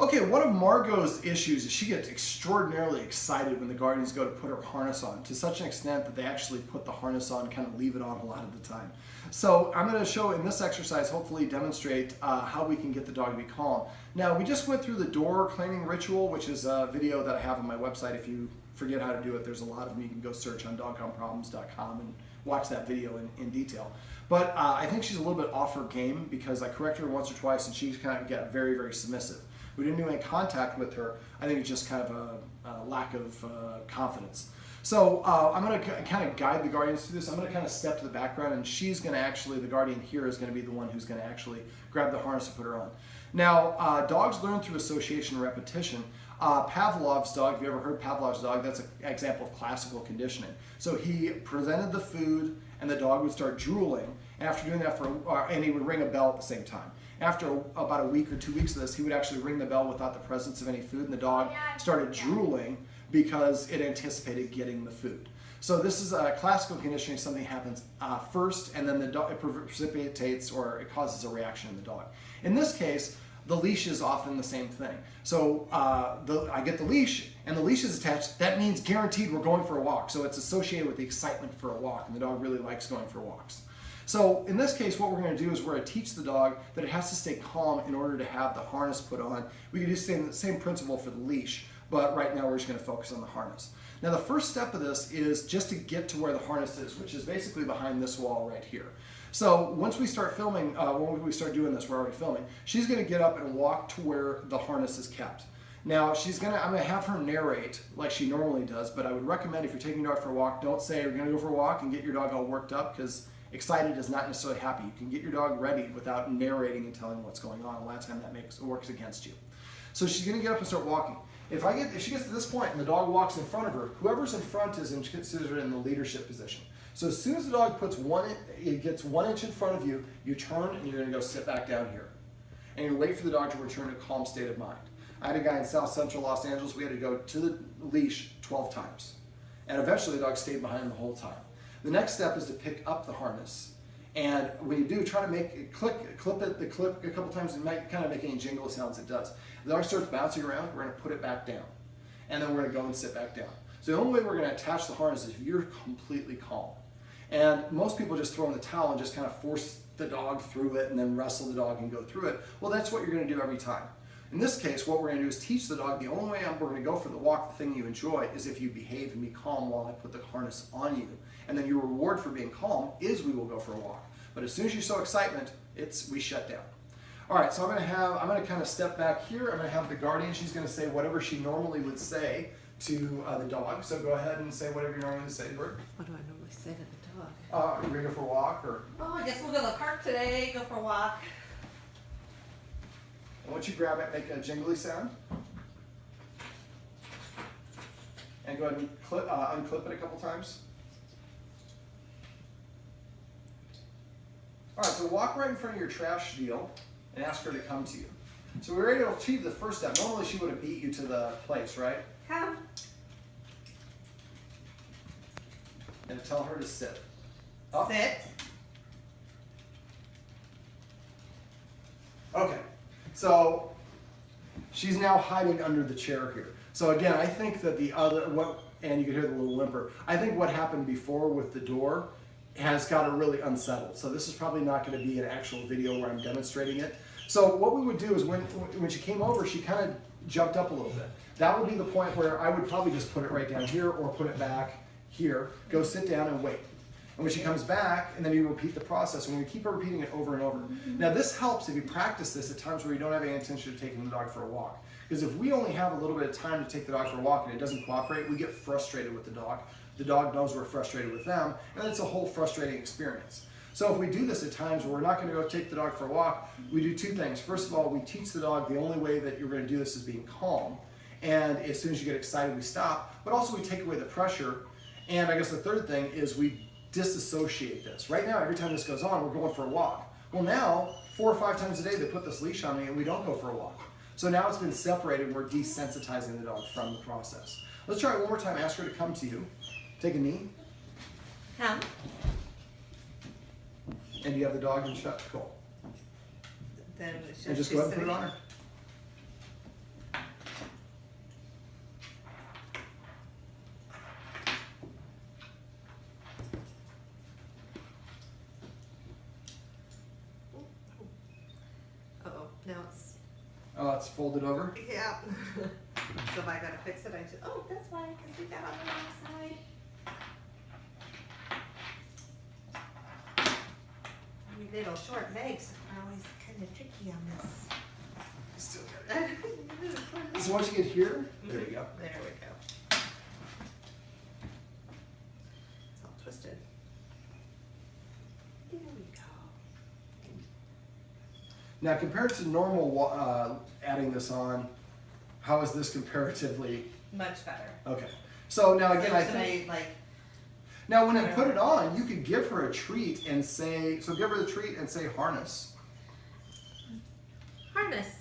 Okay, one of Margo's issues is she gets extraordinarily excited when the guardians go to put her harness on, to such an extent that they actually put the harness on and kind of leave it on a lot of the time. So I'm going to show in this exercise, hopefully demonstrate how we can get the dog to be calm. Now, we just went through the door cleaning ritual, which is a video that I have on my website. If you forget how to do it, there's a lot of them. You can go search on dogcalmproblems.com and watch that video in detail. But I think she's a little bit off her game because I corrected her once or twice and she's kind of got very, very submissive. We didn't do any contact with her. I think it's just kind of a lack of confidence. So I'm going to kind of guide the guardians through this. I'm going to kind of step to the background, and she's going to actually, the guardian here is going to be the one who's going to actually grab the harness and put her on. Now, dogs learn through association and repetition. Pavlov's dog, if you ever heard Pavlov's dog, that's an example of classical conditioning. So he presented the food, and the dog would start drooling. And after doing that and he would ring a bell at the same time. After about a week or 2 weeks of this, he would actually ring the bell without the presence of any food, and the dog started drooling because it anticipated getting the food. So this is classical conditioning. Something happens first, and then the dog, it precipitates or it causes a reaction in the dog. In this case, the leash is often the same thing. So I get the leash, and the leash is attached. That means guaranteed we're going for a walk. So it's associated with the excitement for a walk, and the dog really likes going for walks. So in this case, what we're going to do is we're going to teach the dog that it has to stay calm in order to have the harness put on. We can do the same principle for the leash, but right now we're just going to focus on the harness. Now the first step of this is just to get to where the harness is, which is basically behind this wall right here. So once we start filming, when we start doing this, we're already filming, she's going to get up and walk to where the harness is kept. Now I'm going to have her narrate like she normally does, but I would recommend if you're taking your dog for a walk, don't say you're going to go for a walk and get your dog all worked up, because excited is not necessarily happy. You can get your dog ready without narrating and telling what's going on. A lot of time that works against you. So she's going to get up and start walking. If she gets to this point and the dog walks in front of her, whoever's in front is considered in the leadership position. So as soon as the dog gets 1 inch in front of you, you turn and you're going to go sit back down here. And you wait for the dog to return to a calm state of mind. I had a guy in South Central Los Angeles. We had to go to the leash 12 times. And eventually the dog stayed behind the whole time. The next step is to pick up the harness, and when you do, try to make it clip a couple times and kind of make any jingle sounds it does. If the dog starts bouncing around, we're going to put it back down, and then we're going to go and sit back down. So the only way we're going to attach the harness is if you're completely calm. And most people just throw in the towel and just kind of force the dog through it and then wrestle the dog and go through it. Well, that's what you're going to do every time. In this case, what we're going to do is teach the dog the only way we're going to go for the walk, the thing you enjoy, is if you behave and be calm while I put the harness on you. And then your reward for being calm is we will go for a walk. But as soon as you show excitement, we shut down. All right, so I'm going to kind of step back here. I'm going to have the guardian. She's going to say whatever she normally would say to the dog. So go ahead and say whatever you normally say to her. What do I normally say to the dog? Are you going to go for a walk? Or? Oh, I guess we'll go to the park today, go for a walk. And once you grab it, make a jingly sound. And go ahead and unclip it a couple times. All right, so walk right in front of your trash deal and ask her to come to you. So we're ready to achieve the first step. Normally she would have beat you to the place, right? Come. And tell her to sit. Up. Sit. Okay, so she's now hiding under the chair here. So again, I think that and you can hear the little whimper, I think what happened before with the door has got her really unsettled. So this is probably not going to be an actual video where I'm demonstrating it. So what we would do is when she came over, she kind of jumped up a little bit. That would be the point where I would probably just put it right down here or put it back here, go sit down and wait. And when she comes back, and then you repeat the process, and we keep repeating it over and over. Now this helps if you practice this at times where you don't have any intention of taking the dog for a walk. Because if we only have a little bit of time to take the dog for a walk and it doesn't cooperate, we get frustrated with the dog. The dog knows we're frustrated with them, and it's a whole frustrating experience. So if we do this at times where we're not going to go take the dog for a walk, we do two things. First of all, we teach the dog the only way that you're going to do this is being calm. And as soon as you get excited, we stop. But also we take away the pressure. And I guess the third thing is we disassociate this. Right now, every time this goes on, we're going for a walk. Well now, 4 or 5 times a day, they put this leash on me and we don't go for a walk. So now it's been separated and we're desensitizing the dog from the process. Let's try it one more time. Ask her to come to you. Take a knee. Come. And you have the dog in shut. Cool. Then And just go ahead and put it on her. Now it's. Oh, it's folded over? Yeah. So if I gotta fix it, I just. Oh, that's why, because we got on the wrong side. We little short legs are always kind of tricky on this. Still got it. So once you get here, there you go. There we go. It's all twisted. There we go. Now, compared to normal adding this on, how is this comparatively? Much better. Okay. So now again, So I should think. like. Now, when you put it on, you could give her a treat and say, so give her the treat and say harness. Harness.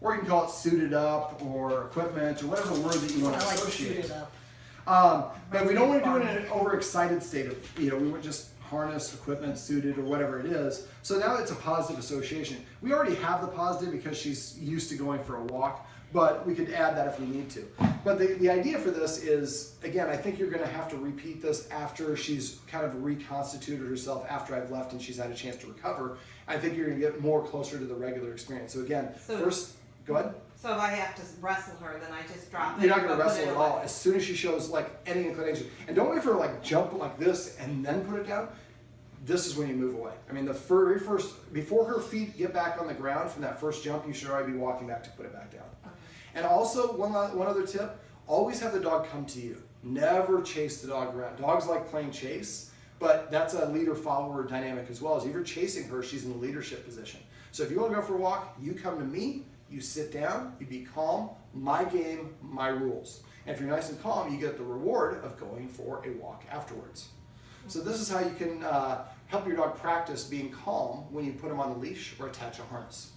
Or you can call it suited up or equipment or whatever word that you want to associate. Suited up. But we don't want to do it in an overexcited state of, we want just harness, equipment, suited, or whatever it is. So now it's a positive association. We already have the positive because she's used to going for a walk, but we could add that if we need to. But the idea for this is, again, I think you're going to have to repeat this after she's kind of reconstituted herself after I've left and she's had a chance to recover. I think you're going to get more closer to the regular experience. So again, first, go ahead. So if I have to wrestle her, then I just drop it. You're not going to wrestle at all. As soon as she shows like any inclination, and don't wait for her like jump like this and then put it down. This is when you move away. I mean, the very first, before her feet get back on the ground from that first jump, you should already be walking back to put it back down. Okay. And also, one other tip, always have the dog come to you. Never chase the dog around. Dogs like playing chase, but that's a leader-follower dynamic as well. As if you're chasing her, she's in the leadership position. So if you want to go for a walk, you come to me, you sit down, you be calm, my game, my rules. And if you're nice and calm, you get the reward of going for a walk afterwards. So this is how you can help your dog practice being calm when you put them on the leash or attach a harness.